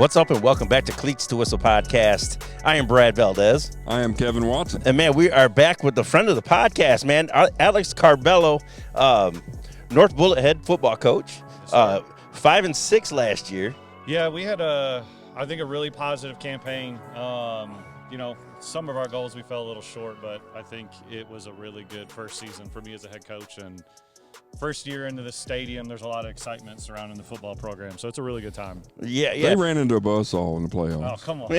What's up and welcome back to Cleats to Whistle podcast. I am Brad Valdez. I am Kevin Watson. And man, we are back with the friend of the podcast, man, Alex Carbello, North Bullitt head football coach, 5-6 last year. Yeah, we had I think a really positive campaign. Some of our goals we fell a little short, but I think it was a really good first season for me as a head coach. And first year into the stadium, there's a lot of excitement surrounding the football program, so it's a really good time. Yeah. They ran into a buzzsaw in the playoffs. Oh, come on.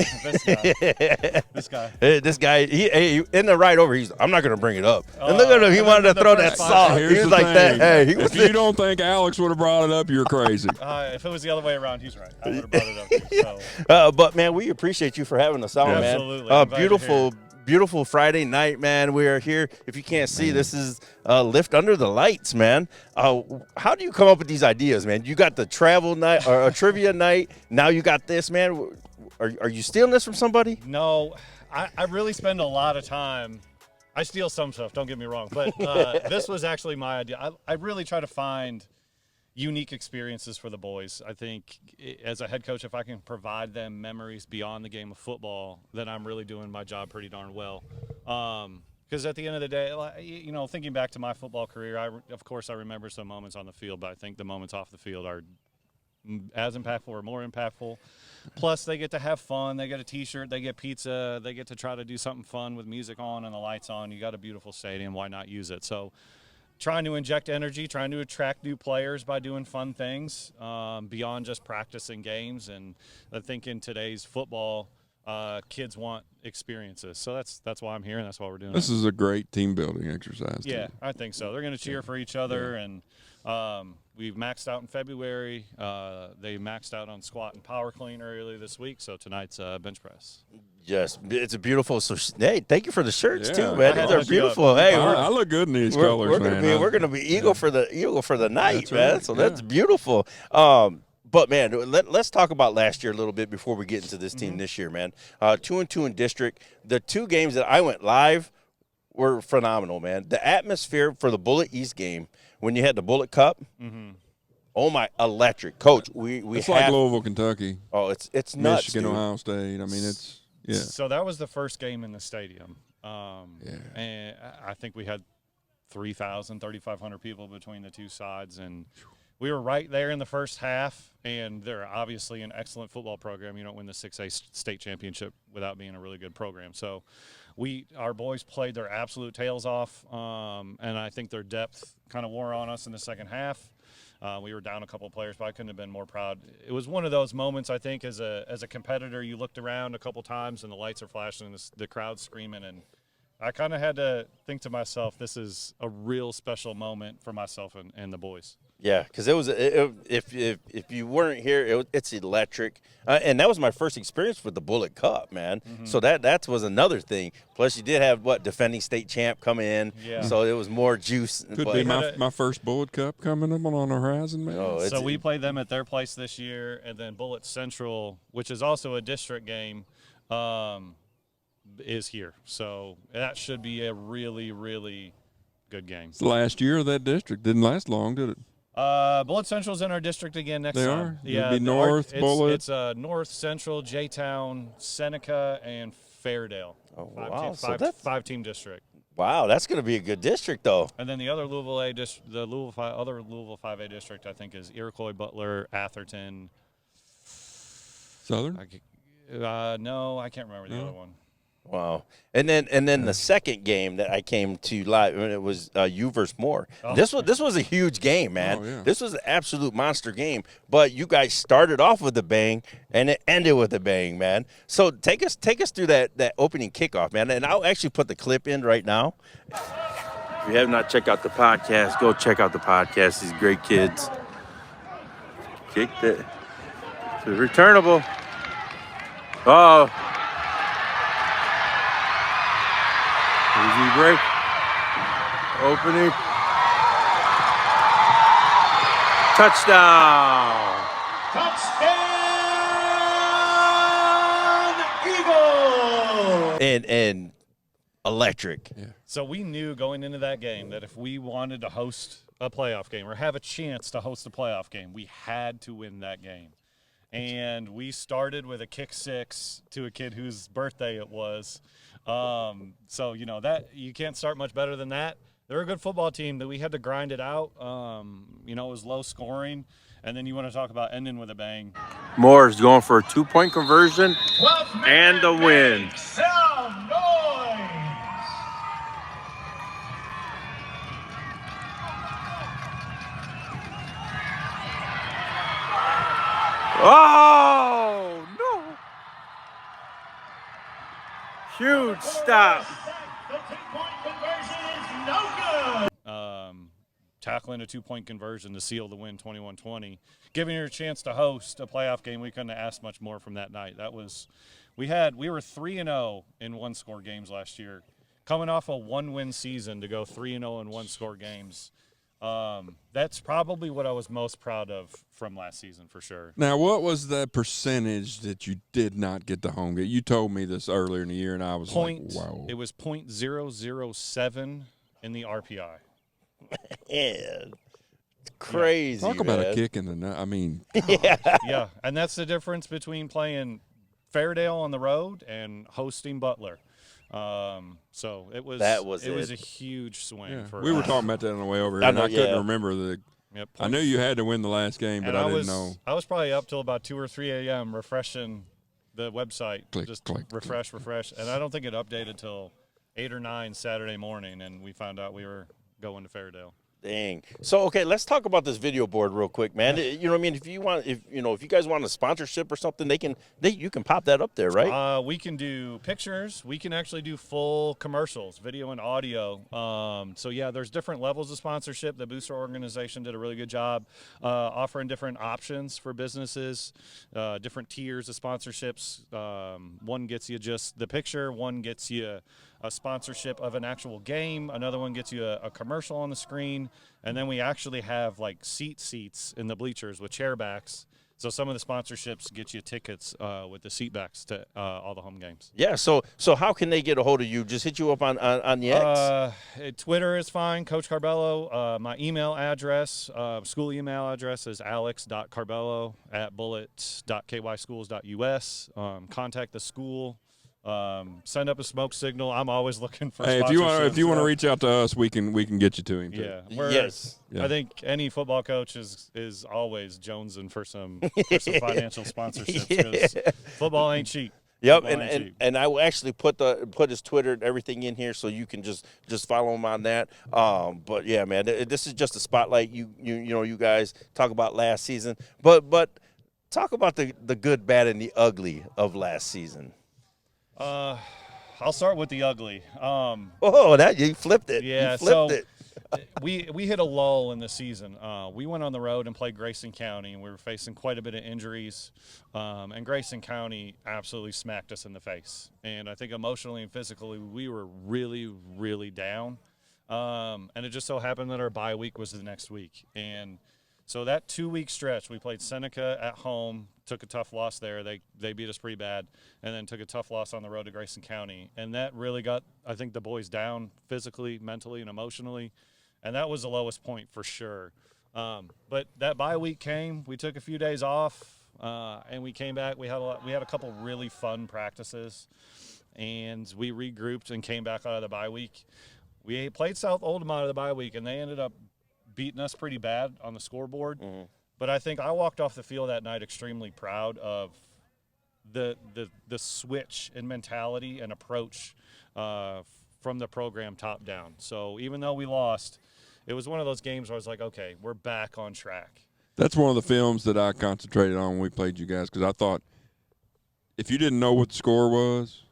This guy. This guy, he in the right over, I'm not going to bring it up. And look at him, he wanted to throw that saw. He was like that. Hey, if you don't think Alex would have brought it up, you're crazy. If it was the other way around, he's right. I would have brought it up too. So. But, man, we appreciate you for having us on, Absolutely. man. Beautiful Friday night, man. We are here. If you can't see, this is Lift Under the Lights, man. How do you come up with these ideas, man? You got the travel night or a trivia night. Now you got this, man. Are you stealing this from somebody? No, I really spend a lot of time. I steal some stuff, don't get me wrong. But this was actually my idea. I really try to find unique experiences for the boys. I think as a head coach, if I can provide them memories beyond the game of football, then I'm really doing my job pretty darn well. Because at the end of the day, thinking back to my football career, of course I remember some moments on the field, but I think the moments off the field are as impactful or more impactful. Plus, they get to have fun. They get a T-shirt. They get pizza. They get to try to do something fun with music on and the lights on. You got a beautiful stadium. Why not use it? So trying to inject energy, trying to attract new players by doing fun things beyond just practicing games. And I think in today's football, kids want experiences. So that's why I'm here, and that's why we're doing This is a great team-building exercise. Yeah, I think so. They're going to cheer for each other, and we've maxed out in February. They maxed out on squat and power clean earlier this week, so tonight's bench press. Yes, it's a beautiful. So, hey, thank you for the shirts too, I man. had These are to beautiful. Hey, I look good in these colors, man. We're gonna be eagle for the night, That's man. right. So that's beautiful. But man, let's talk about last year a little bit before we get into this team this year, man. 2-2 in district. The two games that I went live were phenomenal, man. The atmosphere for the Bullitt East game when you had the Bullitt Cup. Mm-hmm. Oh my, electric, Coach. It's like Louisville, Kentucky. Oh, it's nuts, Michigan, dude. Ohio State. I mean, it's. Yeah. So that was the first game in the stadium. And I think we had 3,500 people between the two sides. And we were right there in the first half. And they're obviously an excellent football program. You don't win the 6A state championship without being a really good program. So our boys played their absolute tails off. And I think their depth kind of wore on us in the second half. We were down a couple of players, but I couldn't have been more proud. It was one of those moments, I think, as a competitor, you looked around a couple times and the lights are flashing and the crowd's screaming. And I kind of had to think to myself, this is a real special moment for myself and the boys. Yeah, because if you weren't here, it's electric, and that was my first experience with the Bullitt Cup, man. Mm-hmm. So that was another thing. Plus, you did have defending state champ come in, so it was more juice. Could be my first Bullitt Cup coming up on the horizon, man. Oh, so we played them at their place this year, and then Bullitt Central, which is also a district game, is here. So that should be a really, really good game. It's the last year of that district. Didn't last long, did it? Bullitt Central's in our district again next they time. Are? Yeah, it'd be North Bullitt. It's North Central, J-Town, Seneca, and Fairdale. Oh, wow. Five-team district. Wow, that's going to be a good district, though. And then the other Louisville 5A district, I think, is Iroquois, Butler, Atherton. Southern? No, I can't remember the other one. Wow. And then the second game that I came to live, it was you versus Moore. Oh. This was a huge game, man. Oh, yeah. This was an absolute monster game. But you guys started off with a bang and it ended with a bang, man. So take us through that opening kickoff, man. And I'll actually put the clip in right now. If you have not checked out the podcast, go check out the podcast. These great kids. Kicked it. It's returnable. Oh. Easy break. Opening. Touchdown. Eagle. And electric. Yeah. So we knew going into that game that if we wanted to host a playoff game or have a chance to host a playoff game, we had to win that game. and we started with a kick six to a kid whose birthday it was. So, you know, that you can't start much better than that. They're a good football team that we had to grind it out. You know, it was low scoring. And then you want to talk about ending with a bang. Moore's going for a 2-point conversion and the win. Sound noise! Oh, no. Huge stop. The 2-point conversion is no good. Tackling a 2-point conversion to seal the win 21-20, giving her a chance to host a playoff game. We couldn't have asked much more from that night. That was, we were 3-0 in one-score games last year. Coming off a 1-win season to go 3-0 in one-score games. That's probably what I was most proud of from last season for sure. Now, what was the percentage that you did not get the home game? You told me this earlier in the year, and I was like, wow. It was .007 in the RPI. Man, it's crazy. Talk about man. a kick in the nut. I mean, Yeah, and that's the difference between playing Fairdale on the road and hosting Butler. So it was a huge swing. yeah. For we were us. talking about that on the way over here, I and know, I couldn't yeah. remember the. Yep, I knew you had to win the last game, but and I didn't know. I was probably up till about 2 or 3 a.m. refreshing the website, Click, just click, refresh, and I don't think it updated till 8 or 9 Saturday morning, and we found out we were going to Fairdale. Dang. So okay, let's talk about this video board real quick, man. You know what I mean? If you guys want a sponsorship or something, you can pop that up there, right? We can do pictures. We can actually do full commercials, video and audio. So yeah, there's different levels of sponsorship. The Booster organization did a really good job offering different options for businesses, different tiers of sponsorships. One gets you just the picture. One gets you a sponsorship of an actual game. Another one gets you a commercial on the screen. And then we actually have like seats in the bleachers with chair backs. So some of the sponsorships get you tickets with the seat backs to all the home games. Yeah. So how can they get a hold of you? Just hit you up on the X. Twitter is fine, Coach Carbello. My email address, school email address is alex.carbello@bullitt.kyschools.us. Contact the school. Send up a smoke signal. I'm always looking for. Hey, if you want to reach out to us, we can get you to him. Too. Yeah. Yes. Yeah. I think any football coach is always jonesing for some financial sponsorships because football ain't cheap. Yep, Football ain't cheap. and I will actually put his Twitter and everything in here so you can just follow him on that. But yeah, man, this is just a spotlight. You guys talk about last season, but talk about the good, bad, and the ugly of last season. I'll start with the ugly. That you flipped it. Yeah, you flipped it. we hit a lull in the season. We went on the road and played Grayson County, and we were facing quite a bit of injuries. And Grayson County absolutely smacked us in the face. And I think emotionally and physically, we were really, really down. And it just so happened that our bye week was the next week. And so that 2-week stretch, we played Seneca at home, took a tough loss there. They beat us pretty bad, and then took a tough loss on the road to Grayson County. And that really got, I think, the boys down physically, mentally, and emotionally. And that was the lowest point for sure. But that bye week came. We took a few days off, and we came back. We had a couple really fun practices, and we regrouped and came back out of the bye week. We played South Oldham out of the bye week, and they ended up beating us pretty bad on the scoreboard. Mm-hmm. But I think I walked off the field that night extremely proud of the switch in mentality and approach from the program top down. So even though we lost, it was one of those games where I was like, okay, we're back on track. That's one of the films that I concentrated on when we played you guys because I thought if you didn't know what the score was,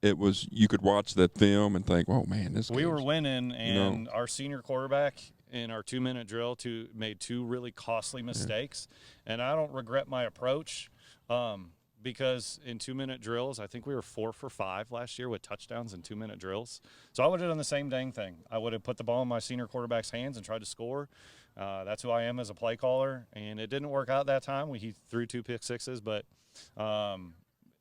you could watch that film and think, oh, man, we were winning, and our senior quarterback in our 2-minute drill made 2 really costly mistakes. Yeah. And I don't regret my approach because in 2-minute drills, I think we were 4 for 5 last year with touchdowns in 2-minute drills. So I would have done the same dang thing. I would have put the ball in my senior quarterback's hands and tried to score. That's who I am as a play caller. And it didn't work out that time. He threw 2 pick sixes, but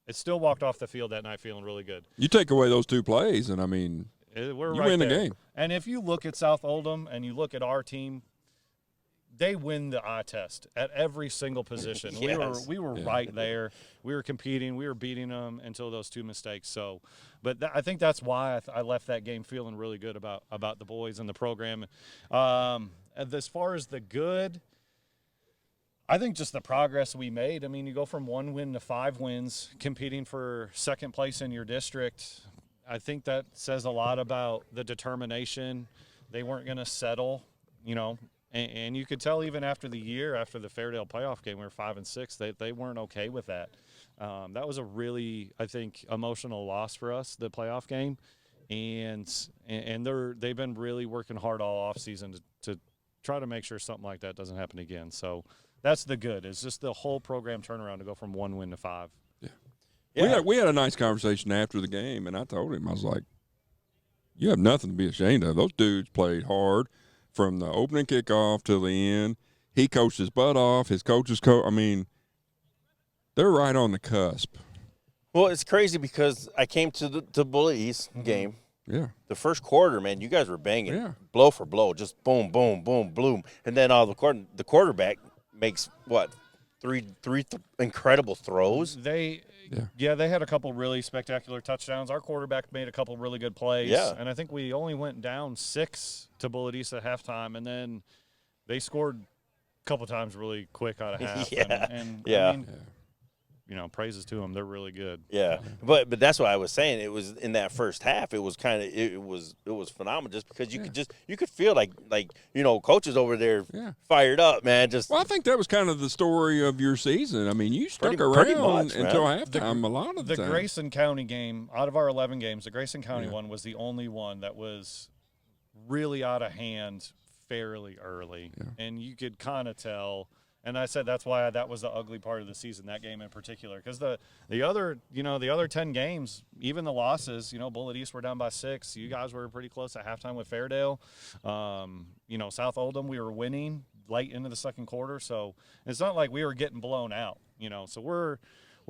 it still walked off the field that night feeling really good. You take away those 2 plays, and I mean – we're you right win there. the game. And if you look at South Oldham and you look at our team, they win the eye test at every single position. Yes. We were right there. We were competing. We were beating them until those 2 mistakes. So, but I think that's why I left that game feeling really good about the boys and the program. As far as the good, I think just the progress we made. I mean, you go from 1 win to 5 wins, competing for second place in your district. I think that says a lot about the determination. They weren't going to settle, you know. And you could tell even after the year, after the Fairdale playoff game, we were 5 and 6. They weren't okay with that. That was a really, I think, emotional loss for us, the playoff game, and they've been really working hard all offseason to try to make sure something like that doesn't happen again. So that's the good. It's just the whole program turnaround to go from 1 win to 5. Yeah. We had a nice conversation after the game, and I told him, I was like, you have nothing to be ashamed of. Those dudes played hard. From the opening kickoff to the end, he coached his butt off. His coaches I mean, they're right on the cusp. Well, it's crazy because I came to the Bullitt East game. Yeah. The first quarter, man, you guys were banging blow for blow, just boom, boom, boom, boom. And then the quarterback makes, what, three incredible throws? They had a couple really spectacular touchdowns. Our quarterback made a couple really good plays. Yeah. And I think we only went down 6 to Bullitt East at halftime, and then they scored a couple times really quick out of half. I mean, you know, praises to them. They're really good. Yeah, but that's what I was saying. It was in that first half. It was kind of it was phenomenal just because you could feel like you know, coaches over there fired up, man. Just well, I think that was kind of the story of your season. I mean, you stuck pretty around much, until man. halftime a lot of the time. The Grayson County game, out of our 11 games, the Grayson County one was the only one that was really out of hand fairly early, and you could kind of tell. And I said that's why that was the ugly part of the season, that game in particular, because the other 10 games, even the losses, you know, Bullitt East were down by 6. You guys were pretty close at halftime with Fairdale. You know, South Oldham, we were winning late into the second quarter, so it's not like we were getting blown out. You know, so we're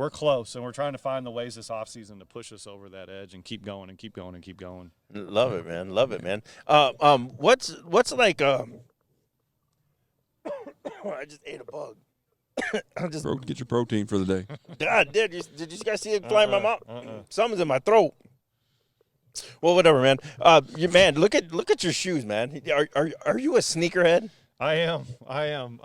close, and we're trying to find the ways this offseason to push us over that edge and keep going and keep going and keep going. Love it, man. Love it, man. What's like I just ate a bug. Get your protein for the day. God, did you guys see it fly in my mouth? Something's in my throat. Well, whatever, man. Look at your shoes, man. Are you a sneakerhead? I am.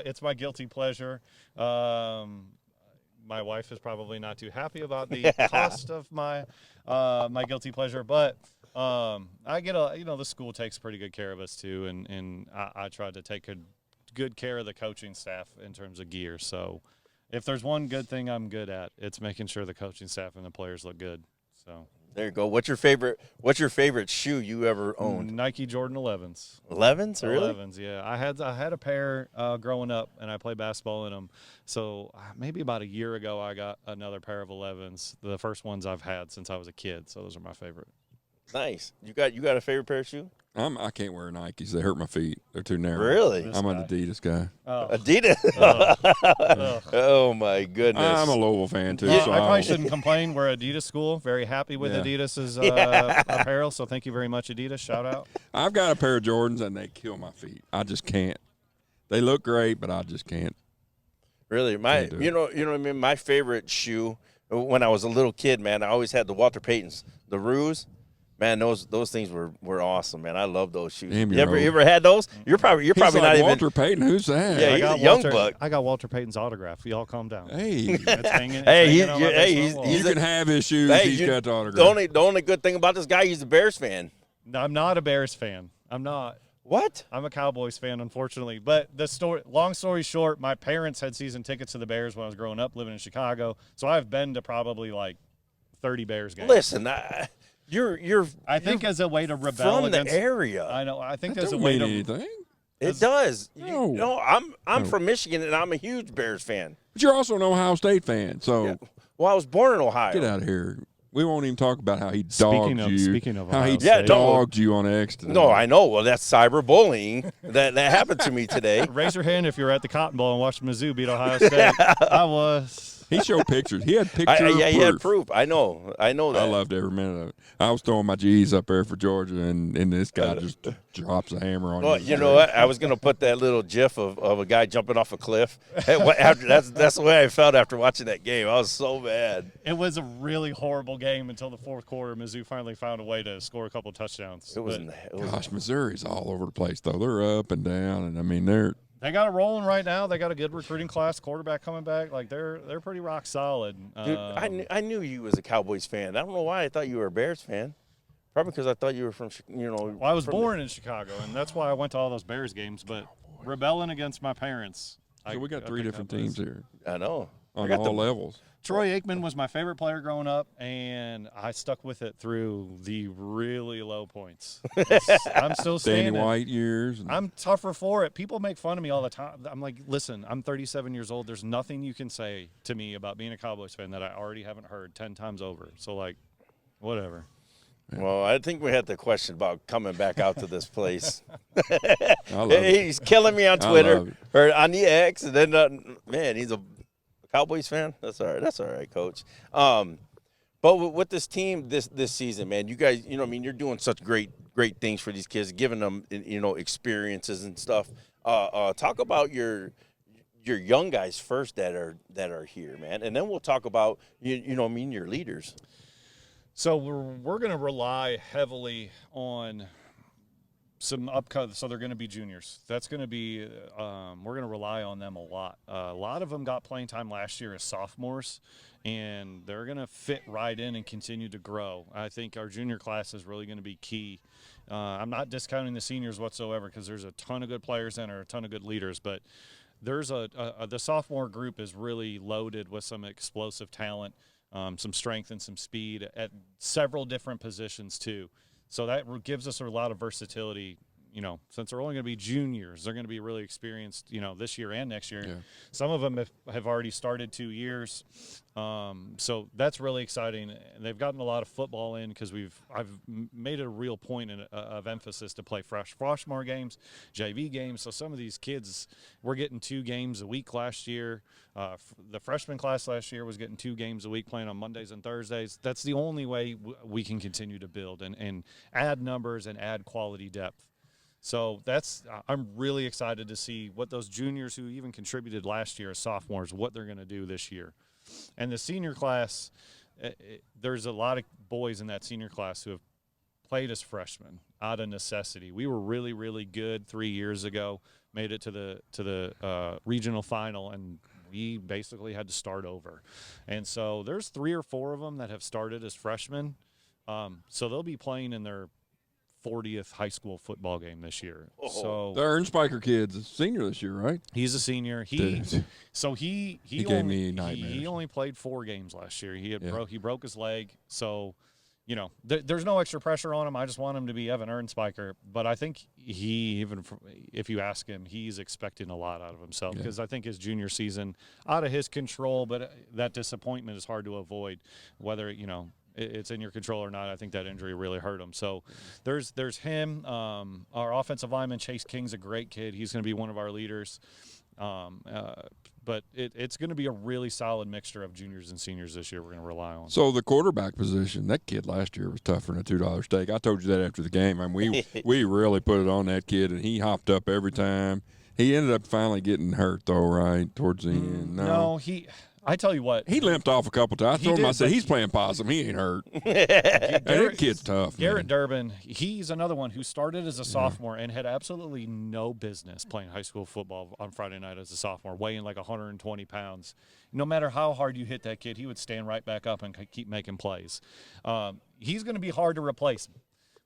It's my guilty pleasure. My wife is probably not too happy about the cost of my guilty pleasure, but I get the school takes pretty good care of us too, and I try to take good care of the coaching staff in terms of gear. So if there's one good thing I'm good at, it's making sure the coaching staff and the players look good. So there you go. What's your favorite shoe you ever owned? Nike Jordan 11s. 11s, really? 11s, yeah. I had a pair growing up, and I played basketball in them. So maybe about a year ago, I got another pair of 11s. The first ones I've had since I was a kid. So those are my favorite. Nice. You got a favorite pair of shoes? I can't wear Nikes. They hurt my feet. They're too narrow. Really? I'm an Adidas guy. Oh. Adidas? Oh, my goodness. I'm a Louisville fan, too. I so probably shouldn't complain. We're an Adidas school. Very happy with Adidas's apparel, so thank you very much, Adidas. Shout out. I've got a pair of Jordans, and they kill my feet. I just can't. They look great, but I just can't. Really? You know what I mean? My favorite shoe, when I was a little kid, man, I always had the Walter Paytons, the Ruse. Man, those things were awesome, man. I love those shoes. Damn, you ever had those? You're probably He's not like even Walter Payton. Who's that? Yeah, he's a young buck. I got Walter Payton's autograph. Y'all calm down. Hey, It's hanging, you can have his shoes. Hey, he's got the autograph. The only good thing about this guy, he's a Bears fan. No, I'm not a Bears fan. I'm not. What? I'm a Cowboys fan, unfortunately. But long story short, my parents had season tickets to the Bears when I was growing up, living in Chicago. So I've been to probably like 30 Bears games. Listen, I think as a way to rebel from against the area. I know. I think That there's a don't way mean to. anything. It does. No. I'm from Michigan, and I'm a huge Bears fan. But you're also an Ohio State fan, so Yeah. Well, I was born in Ohio. get out of here. We won't even talk about how he Speaking dogged of- you. speaking of how Ohio he State. dogged you on X today. No, I know. Well, that's cyberbullying. that happened to me today. Raise your hand if you were at the Cotton Bowl and watched Mizzou beat Ohio State. I was. He showed pictures. He had picture Yeah, proof. he had proof. I know that. I loved every minute of it. I was throwing my G's up there for Georgia, and this guy just drops a hammer on Well, you. you know what? I was gonna put that little GIF of a guy jumping off a cliff. That's the way I felt after watching that game. I was so mad. It was a really horrible game until the fourth quarter. Mizzou finally found a way to score a couple of touchdowns. Gosh, Missouri's all over the place, though. They're up and down, and I mean they got it rolling right now. They got a good recruiting class, quarterback coming back. Like they're pretty rock solid. Dude, I knew you was a Cowboys fan. I don't know why I thought you were a Bears fan. Probably because I thought you were from, Well, I was born in Chicago, and that's why I went to all those Bears games. But rebelling against my parents. So we got three different teams here. I know. On all levels. Troy Aikman was my favorite player growing up, and I stuck with it through the really low points. I'm still standing. Danny White years. I'm tougher for it. People make fun of me all the time. I'm like, listen, I'm 37 years old. There's nothing you can say to me about being a Cowboys fan that I already haven't heard 10 times over. So, like, whatever. Well, I think we had the question about coming back out to this place. I love it. He's killing me on Twitter or on the X, and then man, he's a Cowboys fan. That's all right. That's all right, Coach. But with this team this season, man, you guys, you're doing such great things for these kids, giving them experiences and stuff. Talk about your young guys first that are here, man, and then we'll talk about your leaders. So we're going to rely heavily on some upcut. So they're going to be juniors. That's going to be we're going to rely on them a lot. A lot of them got playing time last year as sophomores, and they're going to fit right in and continue to grow. I think our junior class is really going to be key. I'm not discounting the seniors whatsoever because there's a ton of good players and a ton of good leaders, but there's the sophomore group is really loaded with some explosive talent. Some strength and some speed at several different positions too. So that gives us a lot of versatility. Since they're only going to be juniors, they're going to be really experienced, this year and next year. Yeah. Some of them have already started 2 years. So that's really exciting. They've gotten a lot of football in because I've made it a real point of emphasis to play freshman games, JV games. So some of these kids were getting 2 games a week last year. The freshman class last year was getting 2 games a week playing on Mondays and Thursdays. That's the only way we can continue to build and add numbers and add quality depth. So I'm really excited to see what those juniors who even contributed last year as sophomores, what they're going to do this year. And the senior class, there's a lot of boys in that senior class who have played as freshmen out of necessity. We were really, really good 3 years ago, made it to the regional final, and we basically had to start over. And so there's 3 or 4 of them that have started as freshmen. So they'll be playing in their 40th high school football game this year. So the Ernspiker kid's a senior this year, right? He's a senior. He gave me nightmares. He only played 4 games last year. He broke his leg. So, there's no extra pressure on him. I just want him to be Evan Ernspiker. But I think if you ask him, he's expecting a lot out of himself because I think his junior season out of his control, but that disappointment is hard to avoid, whether it's in your control or not. I think that injury really hurt him. So there's him. Our offensive lineman, Chase King's a great kid. He's going to be one of our leaders. But it's going to be a really solid mixture of juniors and seniors this year we're going to rely on. So the quarterback position, that kid last year was tougher than a $2 steak. I told you that after the game. I mean, we really put it on that kid, and he hopped up every time. He ended up finally getting hurt, though, right, towards the end. No, I tell you what. He limped off a couple times. I told him, I said, he's playing possum. He ain't hurt. That kid's tough, Garrett Durbin, he's another one who started as a sophomore and had absolutely no business playing high school football on Friday night as a sophomore, weighing like 120 pounds. No matter how hard you hit that kid, he would stand right back up and keep making plays. He's going to be hard to replace.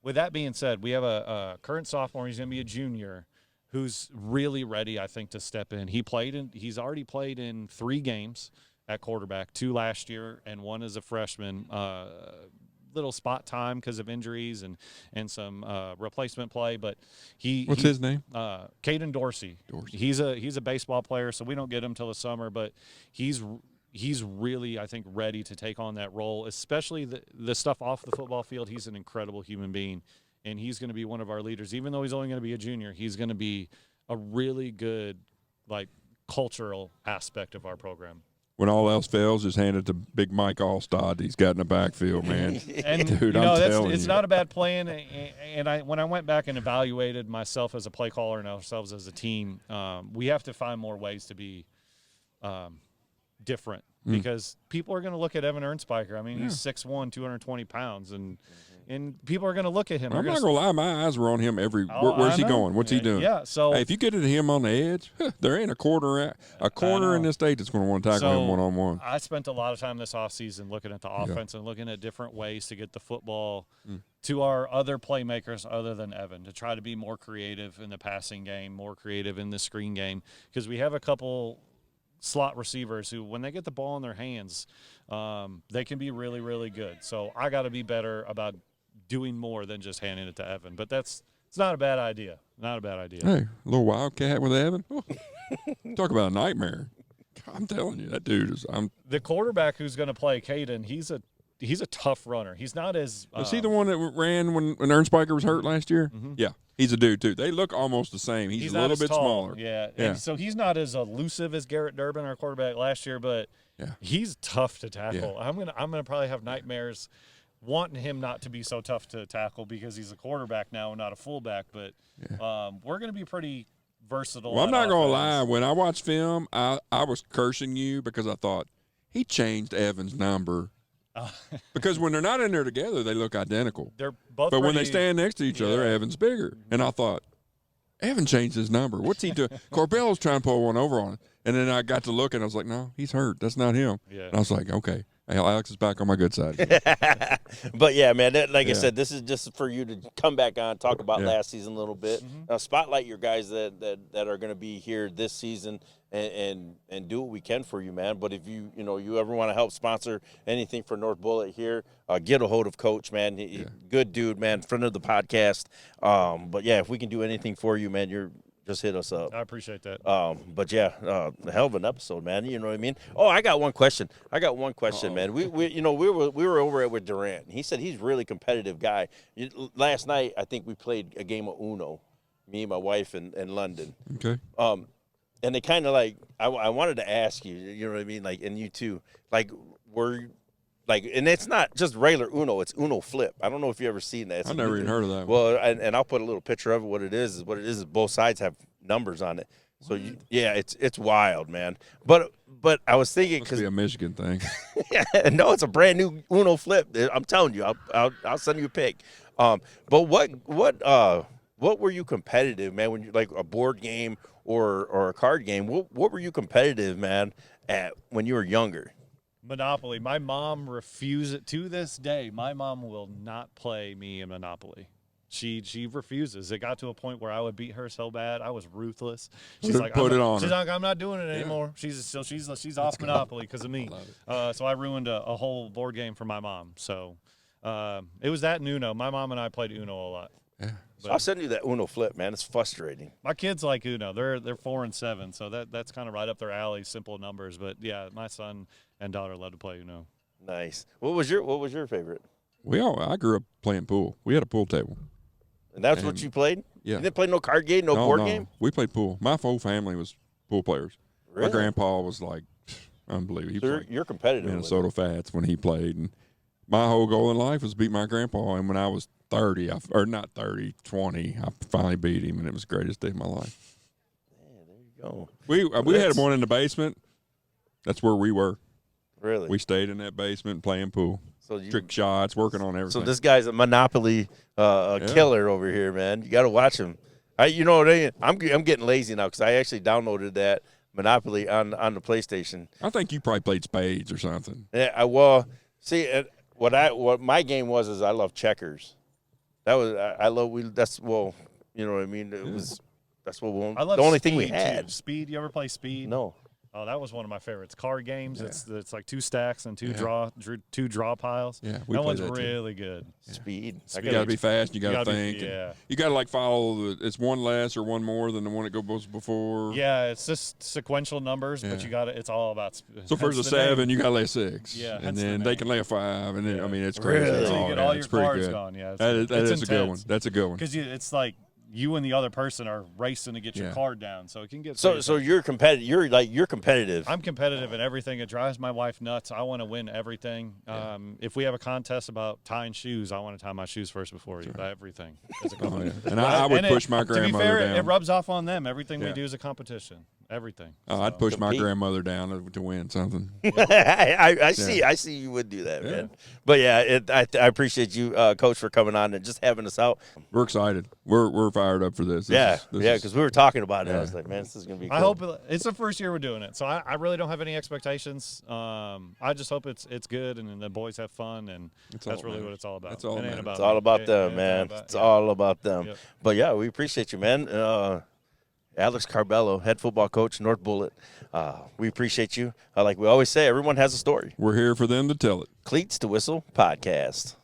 With that being said, we have a current sophomore. He's going to be a junior who's really ready, I think, to step in. He's already played in 3 games at quarterback, 2 last year and 1 as a freshman. Little spot time because of injuries and some replacement play, but what's his name? Caden Dorsey. He's a baseball player, so we don't get him till the summer, but he's really, I think, ready to take on that role, especially the stuff off the football field. He's an incredible human being, and he's going to be one of our leaders. Even though he's only going to be a junior, he's going to be a really good, cultural aspect of our program. when all else fails, just hand it to Big Mike Allstad. He's got in the backfield, man. And Dude, you know, I'm telling it's you. not a bad plan. And when I went back and evaluated myself as a play caller and ourselves as a team, we have to find more ways to be different because people are going to look at Evan Ernspiker. I mean, he's 6'1", 220 pounds, and people are going to look at him. I'm not gonna lie, my eyes were on him every. Where's he know. going? What's he doing? Yeah, so Hey, if you get it to him on the edge, there ain't a corner in this state that's going to want to tackle him one-on-one. I spent a lot of time this offseason looking at the offense and looking at different ways to get the football to our other playmakers other than Evan, to try to be more creative in the passing game, more creative in the screen game, because we have a couple slot receivers who, when they get the ball in their hands, they can be really, really good. So I got to be better about doing more than just handing it to Evan. But it's not a bad idea. Not a bad idea. Hey, a little wildcat with Evan. Oh, talk about a nightmare. I'm telling you, that dude is. The quarterback who's going to play Caden, he's a tough runner. He's not as Was he the one that ran when Ernspiker was hurt last year? Mm-hmm. Yeah, he's a dude too. They look almost the same. He's a not little as bit tall. smaller. Yeah. Yeah. And so he's not as elusive as Garrett Durbin, our quarterback last year, but he's tough to tackle. Yeah. I'm gonna probably have nightmares wanting him not to be so tough to tackle because he's a quarterback now and not a fullback. But we're gonna be pretty versatile. Well, I'm not gonna lie. offense. When I watched film, I was cursing you because I thought he changed Evan's number. Because when they're not in there together, they look identical. They're both. But when they pretty- stand next to each other, Evan's bigger. And I thought, Evan changed his number. What's he doing? Carbello's trying to pull one over on him. And then I got to look, and I was like, no, he's hurt. That's not him. Yeah. And I was like, okay, Alex is back on my good side again. But yeah, man, like I said, this is just for you to come back on, talk about last season a little bit. Spotlight your guys that are going to be here this season and do what we can for you, man. But if you ever want to help sponsor anything for North Bullitt here, get a hold of Coach, man. Good dude, man, friend of the podcast. But yeah, if we can do anything for you, man, just hit us up. I appreciate that. But yeah, a hell of an episode, man. You know what I mean? Oh, I got one question, man. We were over at with Durant. He said he's a really competitive guy. Last night, I think we played a game of Uno, me, my wife, and London. Okay. And they kind of like, I wanted to ask you, you know what I mean? Like, and you too, like, and it's not just regular Uno, it's Uno flip. I don't know if you ever seen that. I've never even heard of that one. Well, and I'll put a little picture of it. What it is both sides have numbers on it. So it's wild, man. But I was thinking Must because be a Michigan thing. no, it's a brand new Uno flip. I'm telling you, I'll send you a pic. But what were you competitive, man? When you like a board game or a card game, what were you competitive, man, at when you were younger? Monopoly. My mom refuses it to this day. My mom will not play me in Monopoly. She refuses. It got to a point where I would beat her so bad. I was ruthless. She's like, Put it on She's her. like, I'm not doing it anymore. She's off Monopoly because of me. So I ruined a whole board game for my mom. So it was that and Uno. My mom and I played Uno a lot. Yeah. I'll send you that Uno flip, man. It's frustrating. My kids like Uno. They're 4 and 7, so that's kind of right up their alley. Simple numbers, but yeah, my son and daughter love to play Uno. Nice. What was your favorite? I grew up playing pool. We had a pool table. And that's what you played? Yeah. You didn't play no card game, no board game? We played pool. My whole family was pool players. Really? My grandpa was like unbelievable. He was So like you're competitive. with it. Minnesota Fats when he played. And my whole goal in life was beat my grandpa. And when I was 20, I finally beat him, and it was the greatest day of my life. Man, there you go. We had one in the basement. That's where we were. Really? We stayed in that basement playing pool. So you, Trick shots, working on everything. So this guy's a Monopoly killer over here, man. You got to watch him. I'm getting lazy now because I actually downloaded that Monopoly on the PlayStation. I think you probably played spades or something. Yeah, what my game was is I love checkers. That was you know what I mean. That's what I love the only thing Speed, we had. too. Speed. You ever play Speed? No. Oh, that was one of my favorites. Card games. Yeah. It's like 2 stacks and two draw piles. Yeah, we that played one's that too. really good. Speed. Speed. You got to be fast. You got to gotta be- think. yeah. You got to like follow it's one less or one more than the one that goes before. Yeah, it's just sequential numbers, but Yeah. you got to. It's all about. So if there's a 7, you got to lay a 6. Yeah, and hence the then they name. can lay a 5, and then Yeah. I mean it's crazy. Really? So you Oh, get yeah, all it's your pretty cards good. gone. Yeah, That is a good one. intense. That's a good one. Because it's like you and the other person are racing to get your Yeah. card down, so it can get So you're competitive. You're competitive. I'm competitive in everything. It drives my wife nuts. I want to win everything. If we have a contest about tying shoes, I want to tie my shoes first before you. Everything. As a competition. And I would push my To be grandmother fair, down. it rubs off on them. Everything we Yeah. do is a competition. Everything. I'd push my Compete. grandmother down to win something. I see you would do that, man. But yeah, I appreciate you, Coach, for coming on and just having us out. We're excited. We're fired up for this. This because we were talking about it. I was like, man, this is gonna be cool. I hope it's the first year we're doing it, so I really don't have any expectations. I just hope it's good and the boys have fun, and that's really what it's all about. That's all It ain't that matters. It's all about me. them, man. It's all about them. Yep. But yeah, we appreciate you, man. Alex Carbello, head football coach, North Bullitt. We appreciate you. Like we always say, everyone has a story. We're here for them to tell it. Cleats to Whistle podcast.